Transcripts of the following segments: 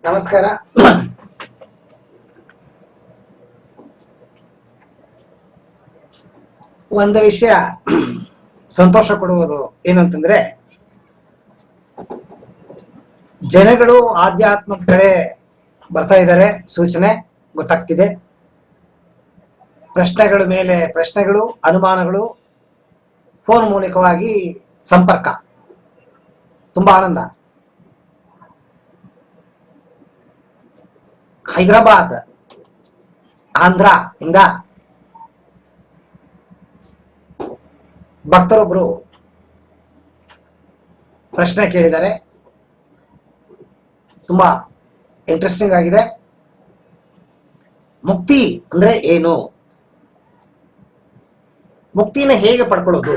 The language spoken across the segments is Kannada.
ನಮಸ್ಕಾರ. ಒಂದು ವಿಷಯ ಸಂತೋಷ ಕೊಡುವುದು ಏನಂತಂದ್ರೆ, ಜನಗಳು ಆಧ್ಯಾತ್ಮದ ಕಡೆ ಬರ್ತಾ ಇದ್ದಾರೆ. ಸೂಚನೆ ಗೊತ್ತಾಗ್ತಿದೆ. ಪ್ರಶ್ನೆಗಳ ಮೇಲೆ ಪ್ರಶ್ನೆಗಳು, ಅನುಮಾನಗಳು, ಫೋನ್ ಮೂಲಕವಾಗಿ ಸಂಪರ್ಕ. ತುಂಬಾ ಆನಂದ. ಹೈದರಾಬಾದ್, ಆಂಧ್ರ ಇಂದ ಭಕ್ತರೊಬ್ರು ಪ್ರಶ್ನೆ ಕೇಳಿದ್ದಾರೆ. ತುಂಬಾ ಇಂಟ್ರೆಸ್ಟಿಂಗ್ ಆಗಿದೆ. ಮುಕ್ತಿ ಅಂದ್ರೆ ಏನು? ಮುಕ್ತಿನ ಹೇಗೆ ಪಡ್ಕೊಳ್ಳೋದು?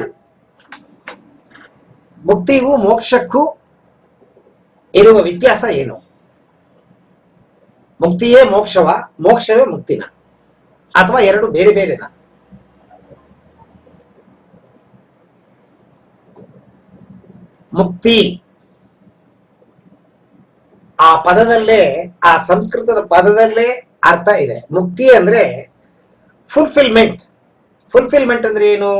ಮುಕ್ತಿಗೂ ಮೋಕ್ಷಕ್ಕೂ ಇರುವ ವ್ಯತ್ಯಾಸ ಏನು? ಮುಕ್ತಿಯೇ ಮೋಕ್ಷವ, ಮೋಕ್ಷವೇ ಮುಕ್ತಿನ, ಅಥವಾ ಎರಡು ಬೇರೆ ಬೇರೆನಾ? ಮುಕ್ತಿ ಆ ಪದದಲ್ಲೇ, ಆ ಸಂಸ್ಕೃತದ ಪದದಲ್ಲೇ ಅರ್ಥ ಇದೆ. ಮುಕ್ತಿ ಅಂದ್ರೆ ಫುಲ್ಫಿಲ್ಮೆಂಟ್. ಫುಲ್ಫಿಲ್ಮೆಂಟ್ ಅಂದ್ರೆ ಏನು?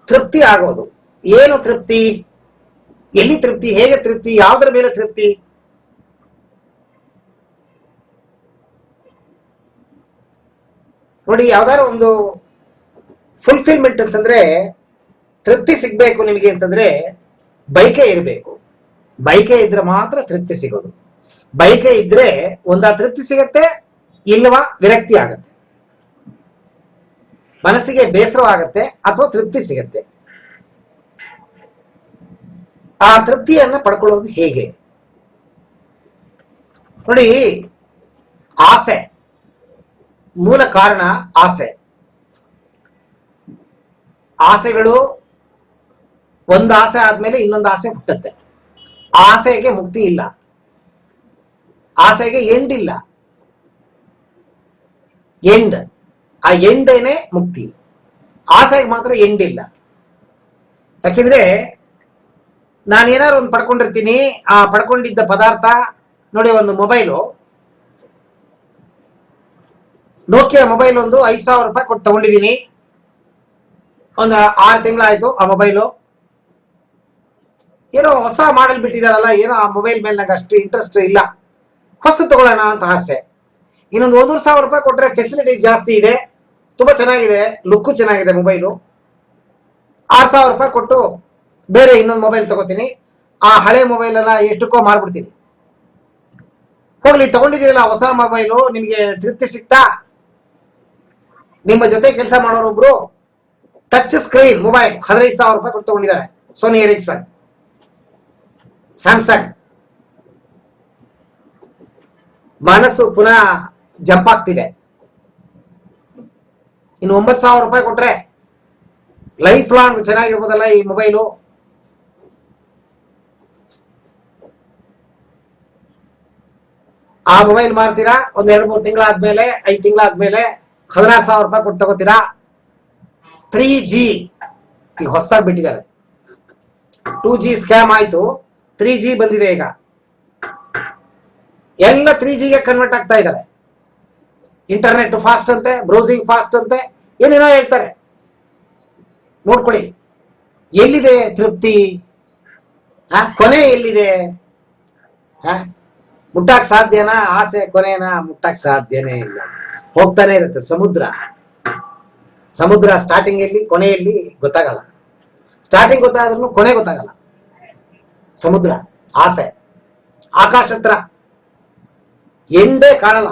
ತೃಪ್ತಿ ಆಗೋದು. ಏನು ತೃಪ್ತಿ? ಎಲ್ಲಿ ತೃಪ್ತಿ? ಹೇಗೆ ತೃಪ್ತಿ? ಯಾವುದರ ಮೇಲೆ ತೃಪ್ತಿ? ನೋಡಿ, ಯಾವ್ದಾದ್ರು ಒಂದು ಫುಲ್ಫಿಲ್ಮೆಂಟ್ ಅಂತಂದ್ರೆ, ತೃಪ್ತಿ ಸಿಗ್ಬೇಕು ನಿಮಗೆ ಅಂತಂದ್ರೆ ಬೈಕೆ ಇರಬೇಕು. ಬೈಕೆ ಇದ್ರೆ ಮಾತ್ರ ತೃಪ್ತಿ ಸಿಗೋದು. ಬೈಕೆ ಇದ್ರೆ ಒಂದ ತೃಪ್ತಿ ಸಿಗತ್ತೆ, ಇಲ್ಲವಾ ವಿರಕ್ತಿ ಆಗತ್ತೆ. ಮನಸ್ಸಿಗೆ ಬೇಸರವಾಗತ್ತೆ ಅಥವಾ ತೃಪ್ತಿ ಸಿಗತ್ತೆ. ಆ ತೃಪ್ತಿಯನ್ನ ಪಡ್ಕೊಳ್ಳೋದು ಹೇಗೆ? ನೋಡಿ, ಆಸೆ, ಮೂಲ ಕಾರಣ ಆಸೆ. ಆಸೆಗಳು ಒಂದು ಆಸೆ ಆದ್ಮೇಲೆ ಇನ್ನೊಂದು ಆಸೆ ಹುಟ್ಟತ್ತೆ. ಆಸೆಗೆ ಮುಕ್ತಿ ಇಲ್ಲ, ಆಸೆಗೆ ಎಂಡ್ ಇಲ್ಲ. ಎಂಡ್, ಆ ಎಂಡೇನೆ ಮುಕ್ತಿ. ಆಸೆಗೆ ಮಾತ್ರ ಎಂಡ್ ಇಲ್ಲ. ಯಾಕೆಂದ್ರೆ ನಾನೇನಾದ್ರು ಒಂದು ಪಡ್ಕೊಂಡಿರ್ತೀನಿ. ಆ ಪಡ್ಕೊಂಡಿದ್ದ ಪದಾರ್ಥ, ನೋಡಿ, ಒಂದು ಮೊಬೈಲು, ನೋಕಿಯಾ ಮೊಬೈಲ್ ಒಂದು 5,000 ರೂಪಾಯಿ ಕೊಟ್ಟು ತಗೊಂಡಿದ್ದೀನಿ. ಒಂದು 6 ತಿಂಗಳಾಯ್ತು ಆ ಮೊಬೈಲು. ಏನೋ ಹೊಸ ಮಾಡೆಲ್ ಬಿಟ್ಟಿದಾರಲ್ಲ, ಏನೋ ಆ ಮೊಬೈಲ್ ಮೇಲೆ ನಂಗೆ ಅಷ್ಟು ಇಂಟ್ರೆಸ್ಟ್ ಇಲ್ಲ, ಹೊಸ ತಗೊಳ್ಳೋಣ ಅಂತ ಆಸೆ. ಇನ್ನೊಂದು 1,00,000 ರೂಪಾಯಿ ಕೊಟ್ರೆ ಫೆಸಿಲಿಟಿ ಜಾಸ್ತಿ ಇದೆ, ತುಂಬಾ ಚೆನ್ನಾಗಿದೆ, ಲುಕ್ಕು ಚೆನ್ನಾಗಿದೆ ಮೊಬೈಲು. 6,000 ರೂಪಾಯಿ ಕೊಟ್ಟು ಬೇರೆ ಇನ್ನೊಂದು ಮೊಬೈಲ್ ತಗೋತೀನಿ. ಆ ಹಳೆ ಮೊಬೈಲ್ ಎಲ್ಲ ಎಷ್ಟಕ್ಕೋ ಮಾರ್ಬಿಡ್ತೀನಿ. ಹೋಗ್ಲಿ, ತಗೊಂಡಿದ್ದೀರಲ್ಲ ಹೊಸ ಮೊಬೈಲು, ನಿಮಗೆ ತೃಪ್ತಿ ಸಿಗ್ತಾ? ನಿಮ್ಮ ಜೊತೆ ಕೆಲಸ ಮಾಡೋರೊಬ್ರು ಟಚ್ ಸ್ಕ್ರೀನ್ ಮೊಬೈಲ್ 15,000 ರೂಪಾಯಿ ಕೊಟ್ಟು ತಗೊಂಡಿದ್ದಾರೆ. Sony Ericsson, Samsung. ಮನಸ್ಸು ಪುನಃ ಜಂಪ್ ಆಗ್ತಿದೆ. ಇನ್ನು 9,000 ರೂಪಾಯಿ ಕೊಟ್ರೆ ಲೈಫ್ ಲಾಂಗ್ ಚೆನ್ನಾಗಿರ್ಬೋದಲ್ಲ ಈ ಮೊಬೈಲು. ಆ ಮೊಬೈಲ್ ಮಾರ್ತೀರಾ, ಒಂದ್ 2-3 ತಿಂಗಳಾದ್ಮೇಲೆ, 5 ತಿಂಗಳಾದ್ಮೇಲೆ 16,000 ರೂಪಾಯಿ ಕೊಟ್ಟು ತಗೋತೀರಾ. 3G ಈಗ ಹೊಸದಾಗಿ ಬಿಟ್ಟಿದ್ದಾರೆ. 2G ಸ್ಕ್ಯಾಮ್ ಆಯ್ತು, 3G ಬಂದಿದೆ ಈಗ. ಎಲ್ಲ 3Gಗೆ ಕನ್ವರ್ಟ್ ಆಗ್ತಾ ಇದ್ದಾರೆ. ಇಂಟರ್ನೆಟ್ ಫಾಸ್ಟ್ ಅಂತೆ, ಬ್ರೌಸಿಂಗ್ ಫಾಸ್ಟ್ ಅಂತೆ, ಏನೇನೋ ಹೇಳ್ತಾರೆ. ನೋಡ್ಕೊಳ್ಳಿ, ಎಲ್ಲಿದೆ ತೃಪ್ತಿ? ಕೊನೆ ಎಲ್ಲಿದೆ? ಮುಟ್ಟಕ್ ಸಾಧ್ಯನಾ? ಆಸೆ ಕೊನೆನಾ? ಮುಟ್ಟಕ್ ಸಾಧ್ಯನೇ ಇಲ್ಲ. ಹೋಗ್ತಾನೆ ಇರುತ್ತೆ. ಸಮುದ್ರ ಸ್ಟಾರ್ಟಿಂಗ್ ಎಲ್ಲಿ, ಕೊನೆಯಲ್ಲಿ ಗೊತ್ತಾಗಲ್ಲ. ಸ್ಟಾರ್ಟಿಂಗ್ ಗೊತ್ತಾದ್ರೂ ಕೊನೆ ಗೊತ್ತಾಗಲ್ಲ. ಸಮುದ್ರ, ಆಸೆ, ಆಕಾಶ ಹತ್ರ ಎಂಡೇ ಕಾಣಲ್ಲ.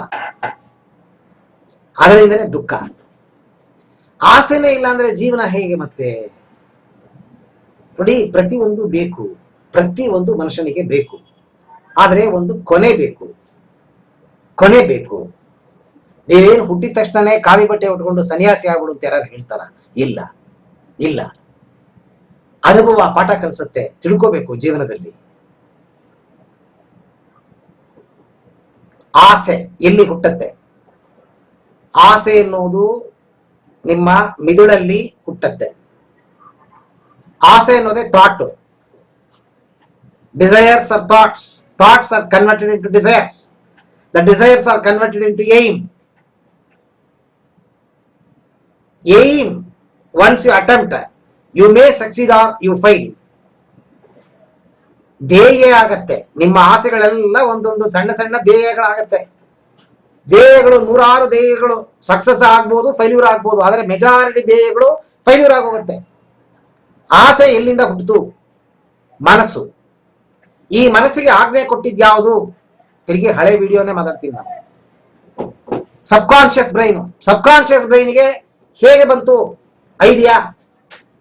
ಅದರಿಂದನೇ ದುಃಖ. ಆಸೆನೇ ಇಲ್ಲ ಅಂದ್ರೆ ಜೀವನ ಹೇಗೆ ಮತ್ತೆ? ನೋಡಿ, ಪ್ರತಿಯೊಂದು ಬೇಕು, ಪ್ರತಿಯೊಂದು ಮನುಷ್ಯನಿಗೆ ಬೇಕು. ಆದ್ರೆ ಒಂದು ಕೊನೆ ಬೇಕು. ಕೊನೆ ಬೇಕು. ನೀವೇನು ಹುಟ್ಟಿದ ತಕ್ಷಣನೇ ಕಾವಿ ಬಟ್ಟೆ ಉಟ್ಕೊಂಡು ಸನ್ಯಾಸಿ ಆಗ್ಬಿಡು ಅಂತ ಯಾರು ಹೇಳ್ತಾರ? ಇಲ್ಲ, ಇಲ್ಲ. ಅನುಭವ ಪಾಠ ಕಲಿಸುತ್ತೆ. ತಿಳ್ಕೋಬೇಕು ಜೀವನದಲ್ಲಿ. ಆಸೆ ಎಲ್ಲಿ ಹುಟ್ಟತ್ತೆ? ಆಸೆ ಎನ್ನುವುದು ನಿಮ್ಮ ಮಿದುಳಲ್ಲಿ ಹುಟ್ಟತ್ತೆ. ಆಸೆ ಅನ್ನೋದೇ thought. Desires are thoughts, thoughts are converted into desires, the desires are converted into aim. Aim, once you attempt, you may succeed or you fail. ಧ್ಯೇಯ ಆಗತ್ತೆ. ನಿಮ್ಮ ಆಸೆಗಳೆಲ್ಲ ಒಂದೊಂದು ಸಣ್ಣ ಸಣ್ಣ ಧ್ಯೇಯಗಳಾಗತ್ತೆ. ಧ್ಯೇಯಗಳು ನೂರಾರು ಧ್ಯೇಯಗಳು ಸಕ್ಸಸ್ ಆಗ್ಬೋದು, ಫೈಲ್ಯೂರ್ ಆಗ್ಬೋದು. ಆದರೆ ಮೆಜಾರಿಟಿ ಧ್ಯೇಯಗಳು ಫೈಲ್ಯೂರ್ ಆಗೋಗುತ್ತೆ. ಆಸೆ ಎಲ್ಲಿಂದ ಹುಟ್ಟಿತು? ಮನಸ್ಸು. ಈ ಮನಸ್ಸಿಗೆ ಆಜ್ಞೆ ಕೊಟ್ಟಿದ್ಯಾವುದು? ತಿರುಗಿ ಹಳೆ ವಿಡಿಯೋನೇ ಮಾತಾಡ್ತೀನಿ ನಾನು. Subconscious brain. ಸಬ್ಕಾನ್ಶಿಯಸ್ ಬ್ರೈನ್ಗೆ ಹೇಗೆ ಬಂತು ಐಡಿಯಾ?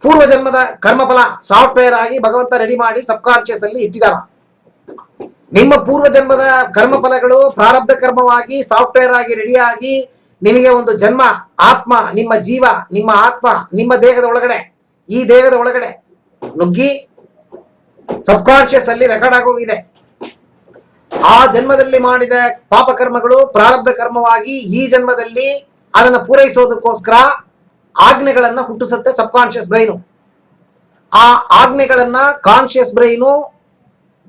ಪೂರ್ವ ಜನ್ಮದ ಕರ್ಮಫಲ ಸಾಫ್ಟ್ವೇರ್ ಆಗಿ ಭಗವಂತ ರೆಡಿ ಮಾಡಿ ಸಬ್ಕಾನ್ಶಿಯಸ್ ಅಲ್ಲಿ ಇಟ್ಟಿದ್ದಾರ. ನಿಮ್ಮ ಪೂರ್ವ ಜನ್ಮದ ಕರ್ಮಫಲಗಳು ಪ್ರಾರಬ್ಧ ಕರ್ಮವಾಗಿ ಸಾಫ್ಟ್ವೇರ್ ಆಗಿ ರೆಡಿಯಾಗಿ ನಿಮಗೆ ಒಂದು ಜನ್ಮ, ಆತ್ಮ, ನಿಮ್ಮ ಜೀವ, ನಿಮ್ಮ ಆತ್ಮ ನಿಮ್ಮ ದೇಹದ ಒಳಗಡೆ, ಈ ದೇಹದ ಒಳಗಡೆ ನುಗ್ಗಿ ಸಬ್ಕಾನ್ಶಿಯಸ್ ಅಲ್ಲಿ ರೆಕಾರ್ಡ್ ಆಗೋಗಿದೆ. ಆ ಜನ್ಮದಲ್ಲಿ ಮಾಡಿದ ಪಾಪಕರ್ಮಗಳು ಪ್ರಾರಬ್ಧ ಕರ್ಮವಾಗಿ ಈ ಜನ್ಮದಲ್ಲಿ ಅದನ್ನು ಪೂರೈಸೋದಕ್ಕೋಸ್ಕರ ಆಜ್ಞೆಗಳನ್ನ ಹುಟ್ಟಿಸುತ್ತೆ ಸಬ್ಕಾನ್ಶಿಯಸ್ ಬ್ರೈನು. ಆ ಆಜ್ಞೆಗಳನ್ನ ಕಾನ್ಶಿಯಸ್ ಬ್ರೈನು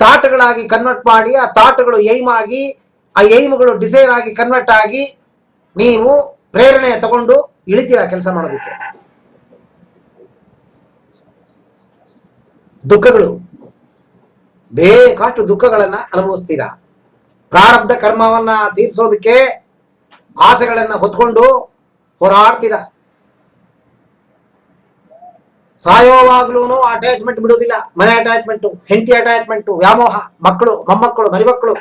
ಥಾಟ್ಗಳಾಗಿ ಕನ್ವರ್ಟ್ ಮಾಡಿ, ಆ ಥಾಟ್ಗಳು ಏಮ್ ಆಗಿ, ಆ ಏಮ್ಗಳು ಡಿಸೈರ್ ಆಗಿ ಕನ್ವರ್ಟ್ ಆಗಿ ನೀವು ಪ್ರೇರಣೆ ತಗೊಂಡು ಇಳಿತೀರಾ ಕೆಲಸ ಮಾಡೋದಕ್ಕೆ. ದುಃಖಗಳು, ಬೇಕಾಷ್ಟು ದುಃಖಗಳನ್ನ ಅನುಭವಿಸ್ತೀರಾ. ಪ್ರಾರಬ್ಧ ಕರ್ಮವನ್ನ ತೀರಿಸೋದಕ್ಕೆ ಆಸೆಗಳನ್ನ ಹೊತ್ಕೊಂಡು ಹೋರಾಡ್ತೀರಾ. ಸಾಯೋವಾಗ್ಲೂ ಅಟ್ಯಾಚ್ಮೆಂಟ್ ಬಿಡುವುದಿಲ್ಲ. ಮನೆ ಅಟ್ಯಾಚ್ಮೆಂಟು, ಹೆಂಡತಿ ಅಟ್ಯಾಚ್ಮೆಂಟು, ವ್ಯಾಮೋಹ, ಮಕ್ಕಳು, ಮೊಮ್ಮಕ್ಕಳು, ಮರಿಮಕ್ಕಳು.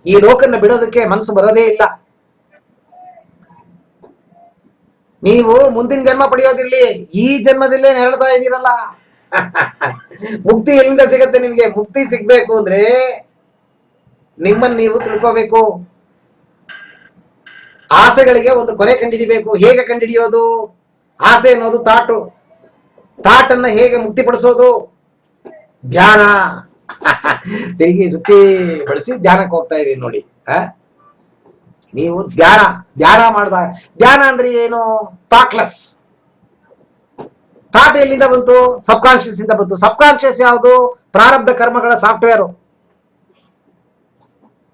ಈ ಲೋಕನ್ನ ಬಿಡೋದಕ್ಕೆ ಮನಸ್ಸು ಬರೋದೇ ಇಲ್ಲ. ನೀವು ಮುಂದಿನ ಜನ್ಮ ಪಡೆಯೋದಿರ್ಲಿ, ಈ ಜನ್ಮದಲ್ಲೇ ನೆರಳ್ತಾ ಇದ್ದೀರಲ್ಲ. ಮುಕ್ತಿ ಎಲ್ಲಿಂದ ಸಿಗತ್ತೆ ನಿಮಗೆ? ಮುಕ್ತಿ ಸಿಗ್ಬೇಕು ಅಂದ್ರೆ ನಿಮ್ಮನ್ನು ನೀವು ತಿಳ್ಕೋಬೇಕು. ಆಸೆಗಳಿಗೆ ಒಂದು ಕೊನೆ ಕಂಡುಹಿಡಿಬೇಕು. ಹೇಗೆ ಕಂಡುಹಿಡಿಯೋದು? ಆಸೆ ಅನ್ನೋದು ತಾಟು. ತಾಟನ್ನ ಹೇಗೆ ಮುಕ್ತಿಪಡಿಸೋದು? ಧ್ಯಾನ. ತಿರುಗಿ ಸುತ್ತಿ ಬಳಸಿ ಧ್ಯಾನಕ್ಕೆ ಹೋಗ್ತಾ ಇದೀನಿ ನೋಡಿ. ನೀವು ಧ್ಯಾನ ಮಾಡಿದಾಗ, ಧ್ಯಾನ ಅಂದ್ರೆ ಏನು? ಥಾಟ್ಲೆಸ್. ಥಾಟ್ ಎಲ್ಲಿಂದ ಬಂತು? ಸಬ್ಕಾನ್ಶಿಯಸ್ ಇಂದ ಬಂತು. ಸಬ್ಕಾನ್ಶಿಯಸ್ ಯಾವುದು? ಪ್ರಾರಬ್ಧ ಕರ್ಮಗಳ ಸಾಫ್ಟ್ವೇರು.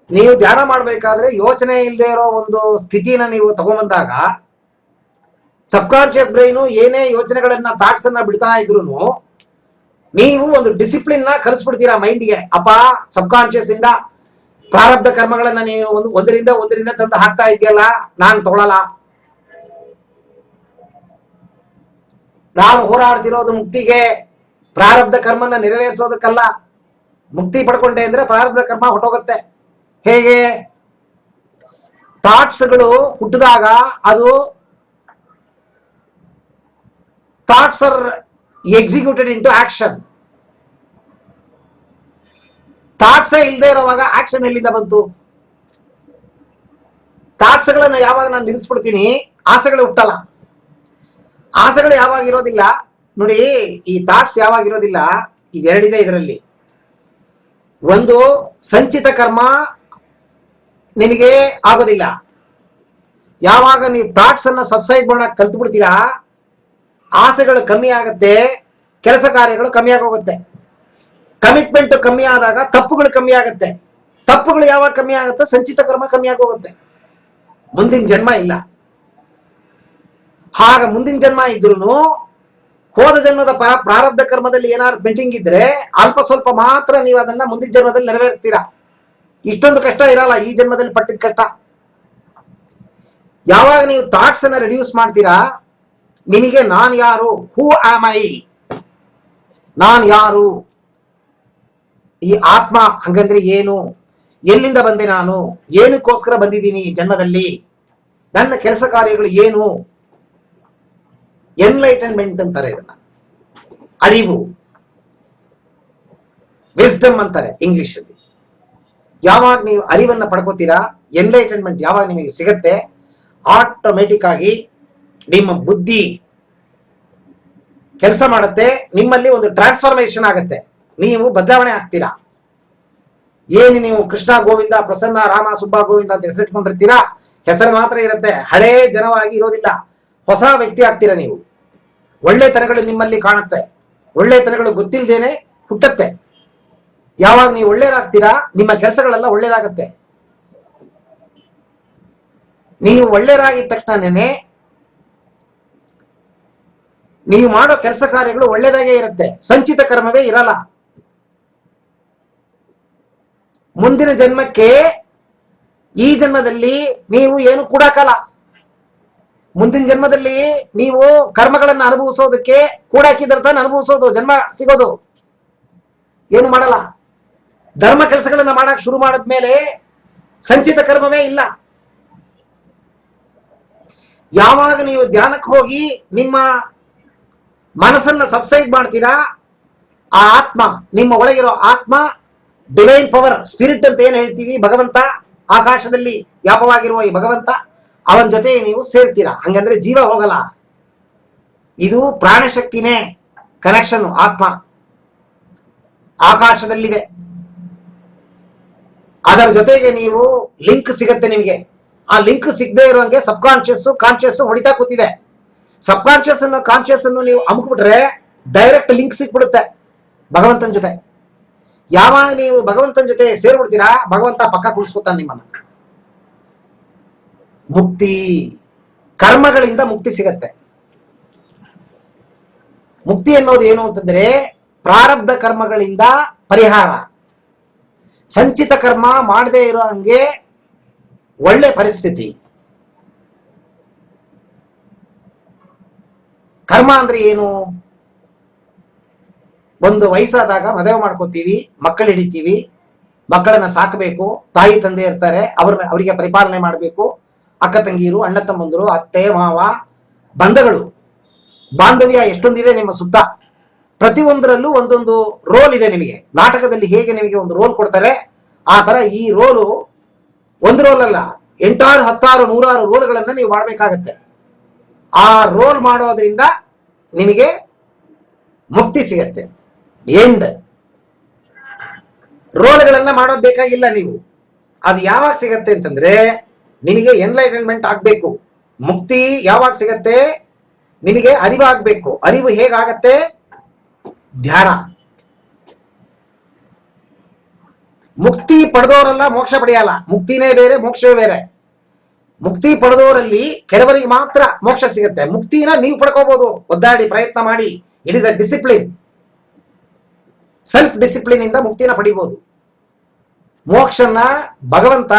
ನೀವು ಧ್ಯಾನ ಮಾಡಬೇಕಾದ್ರೆ ಯೋಚನೆ ಇಲ್ಲದೆ ಇರೋ ಒಂದು ಸ್ಥಿತಿನ ನೀವು ತಗೊಂಡ್ಬಂದಾಗ ಸಬ್ಕಾನ್ಶಿಯಸ್ ಬ್ರೈನು ಏನೇ ಯೋಚನೆಗಳನ್ನ, ಥಾಟ್ಸ್ ಅನ್ನ ಬಿಡ್ತಾ ಇದ್ರು ನೀವು ಒಂದು ಡಿಸಿಪ್ಲಿನ್ ನ ಕಲಿಸ್ಬಿಡ್ತೀರಾ ಮೈಂಡ್ಗೆ. ಅಪ್ಪ, ಸಬ್ಕಾನ್ಶಿಯಸ್ ಇಂದ ಪ್ರಾರಬ್ಧ ಕರ್ಮಗಳನ್ನ ನೀವು ಒಂದರಿಂದ ತಂದು ಹಾಕ್ತಾ ಇದೆಯಲ್ಲ, ನಾನು ತಗೊಳಲ್ಲ. ನಾನು ಹೋರಾಡ್ತಿರೋದು ಮುಕ್ತಿಗೆ, ಪ್ರಾರಬ್ಧ ಕರ್ಮನ ನೆರವೇರಿಸೋದಕ್ಕಲ್ಲ. ಮುಕ್ತಿ ಪಡ್ಕೊಂಡೆ ಅಂದ್ರೆ ಪ್ರಾರಬ್ಧ ಕರ್ಮ ಹೊಟ್ಟೋಗುತ್ತೆ. ಹೇಗೆ? ಥಾಟ್ಸ್ಗಳು ಹುಟ್ಟಿದಾಗ ಅದು thoughts are executed into action. ಥಾಟ್ಸೇ ಇಲ್ಲದೆ ಇರೋವಾಗ ಆಕ್ಷನ್ ಎಲ್ಲಿಂದ ಬಂತು? ಥಾಟ್ಸ್ಗಳನ್ನ ಯಾವಾಗ ನಾನು ನಿಲ್ಲಿಸ್ಬಿಡ್ತೀನಿ, ಆಸೆಗಳು ಹುಟ್ಟಲ್ಲ. ಆಸೆಗಳು ಯಾವಾಗ ಇರೋದಿಲ್ಲ ನೋಡಿ, ಈ ಥಾಟ್ಸ್ ಯಾವಾಗ ಇರೋದಿಲ್ಲ, ಇದೆರಡಿದೆ ಇದರಲ್ಲಿ. ಒಂದು, ಸಂಚಿತ ಕರ್ಮ ನಿಮಗೆ ಆಗೋದಿಲ್ಲ. ಯಾವಾಗ ನೀವು ಥಾಟ್ಸ್ ಅನ್ನ ಸಬ್ಸೈಡ್ ಮಾಡಕ್ ಕಲ್ತು ಬಿಡ್ತೀರಾ, ಆಸೆಗಳು ಕಮ್ಮಿ ಆಗುತ್ತೆ, ಕೆಲಸ ಕಾರ್ಯಗಳು ಕಮ್ಮಿ ಆಗೋಗುತ್ತೆ. ಕಮಿಟ್ಮೆಂಟ್ ಕಮ್ಮಿ ಆದಾಗ ತಪ್ಪುಗಳು ಕಮ್ಮಿ ಆಗುತ್ತೆ. ತಪ್ಪುಗಳು ಯಾವಾಗ ಕಮ್ಮಿ ಆಗುತ್ತೆ? ಸಂಚಿತ ಕರ್ಮ ಕಮ್ಮಿ ಆಗೋಗುತ್ತೆ. ಮುಂದಿನ ಜನ್ಮ ಇಲ್ಲ. ಆಗ ಮುಂದಿನ ಜನ್ಮ ಇದ್ರೂ ಹೋದ ಜನ್ಮದ ಪ್ರಾರಬ್ಧ ಕರ್ಮದಲ್ಲಿ ಏನಾದ್ರು ಪೆಂಡಿಂಗ್ ಇದ್ರೆ ಅಲ್ಪ ಸ್ವಲ್ಪ ಮಾತ್ರ ನೀವು ಅದನ್ನ ಮುಂದಿನ ಜನ್ಮದಲ್ಲಿ ನೆರವೇರಿಸ್ತೀರಾ. ಇಷ್ಟೊಂದು ಕಷ್ಟ ಇರಲ್ಲ ಈ ಜನ್ಮದಲ್ಲಿ ಪಟ್ಟಿದ ಕಷ್ಟ. ಯಾವಾಗ ನೀವು ಥಾಟ್ಸ್ ಅನ್ನ ರೆಡ್ಯೂಸ್ ಮಾಡ್ತೀರಾ, ನಿಮಗೆ ನಾನು ಯಾರು, ಹೂ ಆಮ್ ಐ, ನಾನು ಯಾರು, ಈ ಆತ್ಮ ಹಂಗಂದ್ರೆ ಏನು, ಎಲ್ಲಿಂದ ಬಂದೆ, ನಾನು ಏನಕ್ಕೋಸ್ಕರ ಬಂದಿದ್ದೀನಿ ಈ ಜನ್ಮದಲ್ಲಿ, ನನ್ನ ಕೆಲಸ ಕಾರ್ಯಗಳು ಏನು, ಎನ್ಲೈಟನ್ಮೆಂಟ್ ಅಂತಾರೆ ಇದನ್ನ, ಅರಿವು, ವಿಸ್ಡಮ್ ಅಂತಾರೆ ಇಂಗ್ಲಿಷ್ ಅಲ್ಲಿ. ಯಾವಾಗ ನೀವು ಅರಿವನ್ನ ಪಡ್ಕೋತೀರಾ, ಎನ್ಲೈಟನ್ಮೆಂಟ್ ಯಾವಾಗ ನಿಮಗೆ ಸಿಗತ್ತೆ, ಆಟೋಮೆಟಿಕ್ ಆಗಿ ನಿಮ್ಮ ಬುದ್ಧಿ ಕೆಲಸ ಮಾಡುತ್ತೆ, ನಿಮ್ಮಲ್ಲಿ ಒಂದು ಟ್ರಾನ್ಸ್ಫಾರ್ಮೇಶನ್ ಆಗುತ್ತೆ, ನೀವು ಬದಲಾವಣೆ ಆಗ್ತೀರಾ. ಏನು ನೀವು ಕೃಷ್ಣ ಗೋವಿಂದ, ಪ್ರಸನ್ನ, ರಾಮ, ಸುಬ್ಬ, ಗೋವಿಂದ ಅಂತ ಹೆಸರಿಟ್ಕೊಂಡಿರ್ತೀರಾ, ಹೆಸರು ಮಾತ್ರ ಇರುತ್ತೆ, ಹಳೇ ಜನವಾಗಿ ಇರೋದಿಲ್ಲ, ಹೊಸ ವ್ಯಕ್ತಿ ಆಗ್ತೀರಾ ನೀವು. ಒಳ್ಳೆತನಗಳು ನಿಮ್ಮಲ್ಲಿ ಕಾಣುತ್ತೆ, ಒಳ್ಳೆತನಗಳು ಗೊತ್ತಿಲ್ಲದೇನೆ ಹುಟ್ಟತ್ತೆ. ಯಾವಾಗ ನೀವು ಒಳ್ಳೆಯರಾಗ್ತೀರಾ ನಿಮ್ಮ ಕೆಲಸಗಳೆಲ್ಲ ಒಳ್ಳೇದಾಗತ್ತೆ. ನೀವು ಒಳ್ಳೆಯರಾಗಿದ್ದ ತಕ್ಷಣನೇ ನೀವು ಮಾಡೋ ಕೆಲಸ ಕಾರ್ಯಗಳು ಒಳ್ಳೆಯದಾಗೇ ಇರುತ್ತೆ, ಸಂಚಿತ ಕರ್ಮವೇ ಇರಲ್ಲ. ಮುಂದಿನ ಜನ್ಮಕ್ಕೆ ಈ ಜನ್ಮದಲ್ಲಿ ನೀವು ಏನು ಕೂಡಾಕಲ್ಲ. ಮುಂದಿನ ಜನ್ಮದಲ್ಲಿ ನೀವು ಕರ್ಮಗಳನ್ನು ಅನುಭವಿಸೋದಕ್ಕೆ ಕೂಡಾಕಿದ್ರೆ ತಾನು ಅನುಭವಿಸೋದು, ಜನ್ಮ ಸಿಗೋದು. ಏನು ಮಾಡಲ್ಲ. ಧರ್ಮ ಕೆಲಸಗಳನ್ನ ಮಾಡಕ್ ಶುರು ಮಾಡಿದ್ಮೇಲೆ ಸಂಚಿತ ಕರ್ಮವೇ ಇಲ್ಲ. ಯಾವಾಗ ನೀವು ಧ್ಯಾನಕ್ಕೆ ಹೋಗಿ ನಿಮ್ಮ ಮನಸ್ಸನ್ನ ಸಬ್ಸೈಡ್ ಮಾಡ್ತೀರಾ, ಆ ಆತ್ಮ, ನಿಮ್ಮ ಒಳಗಿರೋ ಆತ್ಮ, ಡಿವೈನ್ ಪವರ್, ಸ್ಪಿರಿಟ್ ಅಂತ ಏನ್ ಹೇಳ್ತೀವಿ, ಭಗವಂತ, ಆಕಾಶದಲ್ಲಿ ವ್ಯಾಪವಾಗಿರುವ ಈ ಭಗವಂತ, ಅವನ ಜೊತೆ ನೀವು ಸೇರ್ತೀರಾ. ಹಂಗಂದ್ರೆ ಜೀವ ಹೋಗಲ್ಲ. ಇದು ಪ್ರಾಣಶಕ್ತಿನೇ ಕನೆಕ್ಷನ್. ಆತ್ಮ ಆಕಾಶದಲ್ಲಿದೆ, ಅದರ ಜೊತೆಗೆ ನೀವು ಲಿಂಕ್ ಸಿಗತ್ತೆ ನಿಮಗೆ. ಆ ಲಿಂಕ್ ಸಿಗದೆ ಇರುವಂಗೆ ಸಬ್ ಕಾನ್ಶಿಯಸ್ ಕಾನ್ಶಿಯಸ್ ಹೊಡಿತಾ ಕೂತಿದೆ. ಸಬ್ ಕಾನ್ಶಿಯಸ್ ಅನ್ನು ಕಾನ್ಶಿಯಸ್ ಅನ್ನು ನೀವು ಅಮುಕ್ಬಿಟ್ರೆ ಡೈರೆಕ್ಟ್ ಲಿಂಕ್ ಸಿಕ್ಬಿಡುತ್ತೆ ಭಗವಂತನ ಜೊತೆ. ಯಾವಾಗ ನೀವು ಭಗವಂತನ ಜೊತೆ ಸೇರ್ಬಿಡ್ತೀರಾ, ಭಗವಂತ ಪಕ್ಕ ಕೂರಿಸ್ಕೊತಾನೆ ನಿಮ್ಮನ್ನ. ಮುಕ್ತಿ, ಕರ್ಮಗಳಿಂದ ಮುಕ್ತಿ ಸಿಗತ್ತೆ. ಮುಕ್ತಿ ಅನ್ನೋದು ಏನು ಅಂತಂದ್ರೆ ಪ್ರಾರಬ್ಧ ಕರ್ಮಗಳಿಂದ ಪರಿಹಾರ. ಸಂಚಿತ ಕರ್ಮ ಮಾಡದೇ ಇರೋ ಹಂಗೆ ಒಳ್ಳೆ ಪರಿಸ್ಥಿತಿ. ಕರ್ಮ ಅಂದ್ರೆ ಏನು? ಒಂದು ವಯಸ್ಸಾದಾಗ ಮದುವೆ ಮಾಡ್ಕೋತೀವಿ, ಮಕ್ಕಳು ಹಿಡಿತೀವಿ, ಮಕ್ಕಳನ್ನ ಸಾಕಬೇಕು, ತಾಯಿ ತಂದೆ ಇರ್ತಾರೆ, ಅವರಿಗೆ ಪರಿಪಾಲನೆ ಮಾಡಬೇಕು, ಅಕ್ಕ ತಂಗೀರು, ಅಣ್ಣ ತಮ್ಮಂದರು, ಅತ್ತೆ ಮಾವ, ಬಂಧಗಳು, ಬಾಂಧವ್ಯ ಎಷ್ಟೊಂದಿದೆ ನಿಮ್ಮ ಸುತ್ತ. ಪ್ರತಿಯೊಂದರಲ್ಲೂ ಒಂದೊಂದು ರೋಲ್ ಇದೆ ನಿಮಗೆ. ನಾಟಕದಲ್ಲಿ ಹೇಗೆ ನಿಮಗೆ ಒಂದು ರೋಲ್ ಕೊಡ್ತಾರೆ, ಆ ತರ ಈ ರೋಲು ಒಂದು ರೋಲ್ ಅಲ್ಲ, 8, 10, 100 ರೋಲ್ಗಳನ್ನ ನೀವು ಮಾಡಬೇಕಾಗತ್ತೆ. ಆ ರೋಲ್ ಮಾಡೋದ್ರಿಂದ ನಿಮಗೆ ಮುಕ್ತಿ ಸಿಗತ್ತೆ. ಎಂಡ್ ರೋಲ್ಗಳನ್ನ ಮಾಡೋದು ಬೇಕಾಗಿಲ್ಲ ನೀವು. ಅದು ಯಾವಾಗ ಸಿಗತ್ತೆ ಅಂತಂದ್ರೆ ನಿಮಗೆ ಎನ್ಲೈಟನ್ಮೆಂಟ್ ಆಗ್ಬೇಕು. ಮುಕ್ತಿ ಯಾವಾಗ ಸಿಗತ್ತೆ? ನಿಮಗೆ ಅರಿವಾಗಬೇಕು. ಅರಿವು ಹೇಗಾಗತ್ತೆ? ಧ್ಯಾನ. ಮುಕ್ತಿ ಪಡೆದವರೆಲ್ಲ ಮೋಕ್ಷ ಪಡೆಯಲ್ಲ. ಮುಕ್ತಿನೇ ಬೇರೆ, ಮೋಕ್ಷವೇ ಬೇರೆ. ಮುಕ್ತಿ ಪಡೆದವರಲ್ಲಿ ಕೆಲವರಿಗೆ ಮಾತ್ರ ಮೋಕ್ಷ ಸಿಗುತ್ತೆ. ಮುಕ್ತಿನ ನೀವು ಪಡ್ಕೋಬಹುದು, ಒದ್ದಾಡಿ ಪ್ರಯತ್ನ ಮಾಡಿ. It is a discipline. Self discipline ಇಂದ ಮುಕ್ತಿನ ಪಡಿಬಹುದು. ಮೋಕ್ಷನ ಭಗವಂತ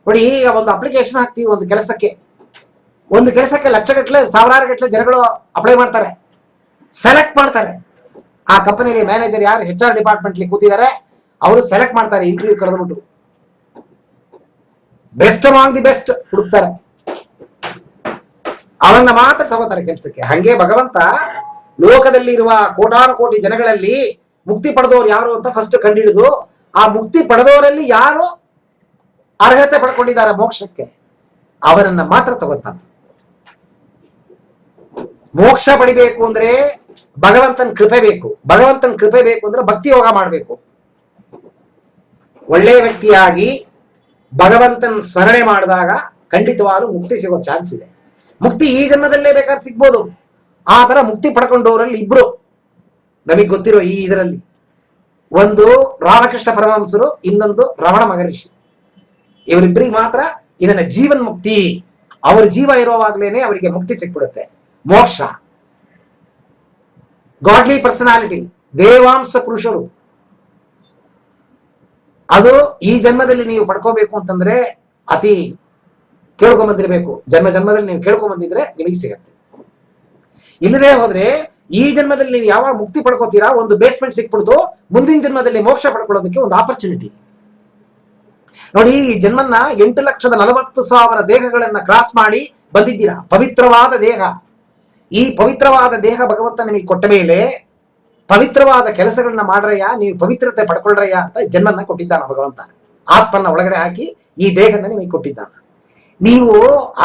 ನೋಡಿ, ಈಗ ಒಂದು ಅಪ್ಲಿಕೇಶನ್ ಹಾಕ್ತೀವಿ ಒಂದು ಕೆಲಸಕ್ಕೆ ಲಕ್ಷಗಟ್ಟಲೆ, ಸಾವಿರಾರು ಗಟ್ಟಲೆ ಜನಗಳು ಅಪ್ಲೈ ಮಾಡ್ತಾರೆ, ಸೆಲೆಕ್ಟ್ ಮಾಡ್ತಾರೆ. ಆ ಕಂಪನಿಯಲ್ಲಿ ಮ್ಯಾನೇಜರ್ ಯಾರು HR ಡಿಪಾರ್ಟ್ಮೆಂಟ್ ಕೂತಿದ್ದಾರೆ, ಅವರು ಸೆಲೆಕ್ಟ್ ಮಾಡ್ತಾರೆ. ಇಂಟರ್ವ್ಯೂ ಕರೆದ್ಬಿಟ್ಟು ಬೆಸ್ಟ್ ಅಮಾಂಗ್ ದಿ ಬೆಸ್ಟ್ ಹುಡುಕ್ತಾರೆ, ಅವನ್ನ ಮಾತ್ರ ತಗೋತಾರೆ ಕೆಲಸಕ್ಕೆ. ಹಂಗೆ ಭಗವಂತ ಲೋಕದಲ್ಲಿ ಇರುವ ಕೋಟಾನು ಕೋಟಿ ಜನಗಳಲ್ಲಿ ಮುಕ್ತಿ ಪಡೆದವರು ಯಾರು ಅಂತ ಫಸ್ಟ್ ಕಂಡುಹಿಡಿದು, ಆ ಮುಕ್ತಿ ಪಡೆದವರಲ್ಲಿ ಯಾರು ಅರ್ಹತೆ ಪಡ್ಕೊಂಡಿದ್ದಾರೆ ಮೋಕ್ಷಕ್ಕೆ, ಅವರನ್ನ ಮಾತ್ರ ತಗೋತಾನೆ. ಮೋಕ್ಷ ಪಡಿಬೇಕು ಅಂದ್ರೆ ಭಗವಂತನ ಕೃಪೆ ಬೇಕು. ಭಗವಂತನ ಕೃಪೆ ಬೇಕು ಅಂದ್ರೆ ಭಕ್ತಿ ಯೋಗ ಮಾಡಬೇಕು. ಒಳ್ಳೆಯ ವ್ಯಕ್ತಿಯಾಗಿ ಭಗವಂತನ ಸ್ಮರಣೆ ಮಾಡಿದಾಗ ಖಂಡಿತವಾಗ್ಲೂ ಮುಕ್ತಿ ಸಿಗೋ ಚಾನ್ಸ್ ಇದೆ. ಮುಕ್ತಿ ಈ ಜನ್ಮದಲ್ಲೇ ಬೇಕಾದ್ರೆ ಸಿಗ್ಬೋದು. ಆ ತರ ಮುಕ್ತಿ ಪಡ್ಕೊಂಡವರಲ್ಲಿ ಇಬ್ರು ನಮಗೆ ಗೊತ್ತಿರೋ ಈ ಇದರಲ್ಲಿ, ಒಂದು ರಾಮಕೃಷ್ಣ ಪರಮಹಂಸರು, ಇನ್ನೊಂದು ರಮಣ ಮಹರ್ಷಿ. ಇವರಿಬ್ಬರಿಗೆ ಮಾತ್ರ ಇದನ್ನ ಜೀವನ್ ಮುಕ್ತಿ. ಅವರ ಜೀವ ಇರುವಾಗ್ಲೇನೆ ಅವರಿಗೆ ಮುಕ್ತಿ ಸಿಕ್ಬಿಡುತ್ತೆ, ಮೋಕ್ಷ. ಗಾಡ್ಲಿ ಪರ್ಸನಾಲಿಟಿ, ದೇವಾಂಶ ಪುರುಷರು, ಅದು ಈ ಜನ್ಮದಲ್ಲಿ ನೀವು ಪಡ್ಕೋಬೇಕು ಅಂತಂದ್ರೆ ಅತಿ ಕೇಳ್ಕೊಂಬಂದಿರ್ಬೇಕು. ಜನ್ಮದಲ್ಲಿ ನೀವು ಕೇಳ್ಕೊಂಬಂದಿದ್ರೆ ನಿಮಗೆ ಸಿಗತ್ತೆ. ಇಲ್ಲದೆ ಹೋದ್ರೆ ಈ ಜನ್ಮದಲ್ಲಿ ನೀವು ಯಾವಾಗ ಮುಕ್ತಿ ಪಡ್ಕೋತೀರಾ, ಒಂದು ಬೇಸ್ಮೆಂಟ್ ಸಿಕ್ಬಿಡ್ತು, ಮುಂದಿನ ಜನ್ಮದಲ್ಲಿ ಮೋಕ್ಷ ಪಡ್ಕೊಳ್ಳೋದಕ್ಕೆ ಒಂದು ಆಪರ್ಚುನಿಟಿ. ನೋಡಿ, ಈ ಜನ್ಮನ್ನ 8,40,000 ದೇಹಗಳನ್ನ ಕ್ರಾಸ್ ಮಾಡಿ ಬಂದಿದ್ದೀರಾ. ಪವಿತ್ರವಾದ ದೇಹ. ಈ ಪವಿತ್ರವಾದ ದೇಹ ಭಗವಂತ ನಿಮಗೆ ಕೊಟ್ಟ ಮೇಲೆ ಪವಿತ್ರವಾದ ಕೆಲಸಗಳನ್ನ ಮಾಡ್ರಯ್ಯ, ನೀವು ಪವಿತ್ರತೆ ಪಡ್ಕೊಳ್ರಯ್ಯ ಅಂತ ಜನ್ಮನ್ನ ಕೊಟ್ಟಿದ್ದಾನ ಭಗವಂತ. ಆತ್ಮನ್ನ ಒಳಗಡೆ ಹಾಕಿ ಈ ದೇಹನ ನಿಮಗೆ ಕೊಟ್ಟಿದ್ದಾನ. ನೀವು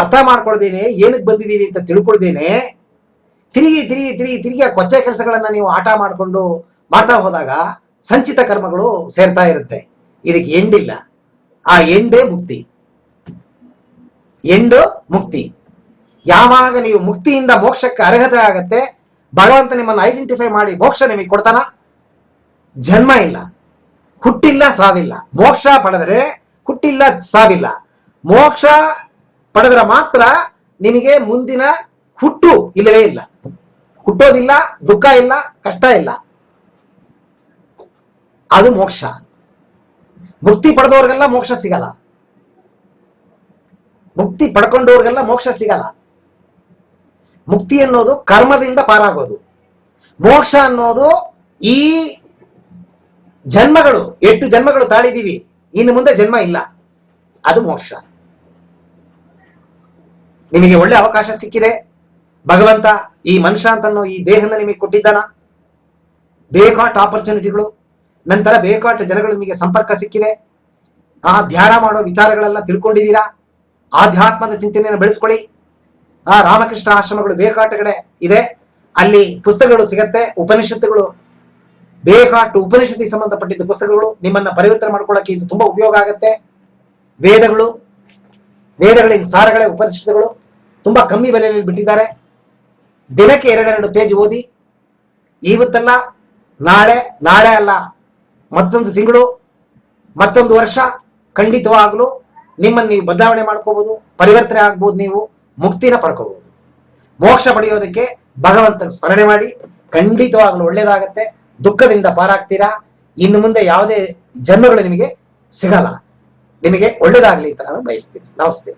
ಅರ್ಥ ಮಾಡ್ಕೊಳ್ದೇನೆ, ಏನಕ್ಕೆ ಬಂದಿದ್ದೀವಿ ಅಂತ ತಿಳ್ಕೊಳ್ದೇನೆ ತಿರುಗಿ ಆ ಕೊಚ್ಚೆ ಕೆಲಸಗಳನ್ನ ನೀವು ಆಟ ಮಾಡಿಕೊಂಡು ಮಾಡ್ತಾ ಹೋದಾಗ ಸಂಚಿತ ಕರ್ಮಗಳು ಸೇರ್ತಾ ಇರುತ್ತೆ. ಇದಕ್ಕೆ ಎಂಡಿಲ್ಲ. ಆ ಎಂಡೇ ಮುಕ್ತಿ. ಎಂಡು ಮುಕ್ತಿ. ಯಾವಾಗ ನೀವು ಮುಕ್ತಿಯಿಂದ ಮೋಕ್ಷಕ್ಕೆ ಅರ್ಹತೆ ಆಗತ್ತೆ, ಭಗವಂತ ನಿಮ್ಮನ್ನು ಐಡೆಂಟಿಫೈ ಮಾಡಿ ಮೋಕ್ಷ ನಿಮಗೆ ಕೊಡ್ತಾನ? ಜನ್ಮ ಇಲ್ಲ, ಹುಟ್ಟಿಲ್ಲ, ಸಾವಿಲ್ಲ. ಮೋಕ್ಷ ಪಡೆದರೆ ಹುಟ್ಟಿಲ್ಲ, ಸಾವಿಲ್ಲ. ಮೋಕ್ಷ ಪಡೆದರೆ ಮಾತ್ರ ನಿಮಗೆ ಮುಂದಿನ ಹುಟ್ಟು ಇಲ್ಲವೇ ಇಲ್ಲ. ಹುಟ್ಟೋದಿಲ್ಲ, ದುಃಖ ಇಲ್ಲ, ಕಷ್ಟ ಇಲ್ಲ. ಅದು ಮೋಕ್ಷ. ಮುಕ್ತಿ ಪಡೆದವ್ರಿಗೆಲ್ಲ ಮೋಕ್ಷ ಸಿಗಲ್ಲ. ಮುಕ್ತಿ ಪಡ್ಕೊಂಡವ್ರಿಗೆಲ್ಲ ಮೋಕ್ಷ ಸಿಗಲ್ಲ. ಮುಕ್ತಿ ಅನ್ನೋದು ಕರ್ಮದಿಂದ ಪಾರಾಗೋದು. ಮೋಕ್ಷ ಅನ್ನೋದು ಈ ಜನ್ಮಗಳು, 8 ಜನ್ಮಗಳು ತಾಳಿದೀವಿ, ಇನ್ನು ಮುಂದೆ ಜನ್ಮ ಇಲ್ಲ, ಅದು ಮೋಕ್ಷ. ನಿಮಗೆ ಒಳ್ಳೆ ಅವಕಾಶ ಸಿಕ್ಕಿದೆ. ಭಗವಂತ ಈ ಮನುಷ್ಯ ಅಂತನೋ ಈ ದೇಹನ ನಿಮಗೆ ಕೊಟ್ಟಿದ್ದಾನ. ಬೇಕಾಟ್ ಆಪರ್ಚುನಿಟಿಗಳು, ನಂತರ ಬೇಕಾಟ್ ಜನಗಳು ನಿಮಗೆ ಸಂಪರ್ಕ ಸಿಕ್ಕಿದೆ. ಧ್ಯಾನ ಮಾಡೋ ವಿಚಾರಗಳೆಲ್ಲ ತಿಳ್ಕೊಂಡಿದ್ದೀರಾ. ಆಧ್ಯಾತ್ಮದ ಚಿಂತನೆಯನ್ನು ಬೆಳೆಸ್ಕೊಳ್ಳಿ. ರಾಮಕೃಷ್ಣ ಆಶ್ರಮಗಳು ಬೇಕಾಟ ಕಡೆ ಇದೆ, ಅಲ್ಲಿ ಪುಸ್ತಕಗಳು ಸಿಗತ್ತೆ. ಉಪನಿಷತ್ತುಗಳು, ಬೇಕಾಟು ಉಪನಿಷತ್ತಿಗೆ ಸಂಬಂಧಪಟ್ಟಿದ್ದ ಪುಸ್ತಕಗಳು ನಿಮ್ಮನ್ನ ಪರಿವರ್ತನೆ ಮಾಡ್ಕೊಳ್ಳೋಕೆ ಇದು ತುಂಬಾ ಉಪಯೋಗ ಆಗುತ್ತೆ. ವೇದಗಳಿನ ಸಾರಗಳೇ ಉಪನಿಷತ್ತುಗಳು ತುಂಬಾ ಕಮ್ಮಿ ಬೆಲೆಯಲ್ಲಿ ಬಿಟ್ಟಿದ್ದಾರೆ. ದಿನಕ್ಕೆ 2 ಪೇಜ್ ಓದಿ. ಇವತ್ತಲ್ಲ ನಾಳೆ, ನಾಳೆ ಅಲ್ಲ ಮತ್ತೊಂದು ತಿಂಗಳು, ಮತ್ತೊಂದು ವರ್ಷ ಖಂಡಿತವಾಗ್ಲೂ ನಿಮ್ಮನ್ನು ನೀವು ಬದಲಾವಣೆ ಮಾಡ್ಕೋಬಹುದು, ಪರಿವರ್ತನೆ ಆಗ್ಬೋದು, ನೀವು ಮುಕ್ತಿನ ಪಡ್ಕೋಬಹುದು. ಮೋಕ್ಷ ಪಡೆಯೋದಕ್ಕೆ ಭಗವಂತನ ಸ್ಮರಣೆ ಮಾಡಿ, ಖಂಡಿತವಾಗ್ಲೂ ಒಳ್ಳೇದಾಗತ್ತೆ. ದುಃಖದಿಂದ ಪಾರಾಗ್ತೀರಾ. ಇನ್ನು ಮುಂದೆ ಯಾವುದೇ ಜನ್ಮಗಳು ನಿಮಗೆ ಸಿಗಲ್ಲ. ನಿಮಗೆ ಒಳ್ಳೇದಾಗ್ಲಿ ಅಂತ ನಾನು ಬಯಸ್ತೀನಿ. ನಮಸ್ತೆ.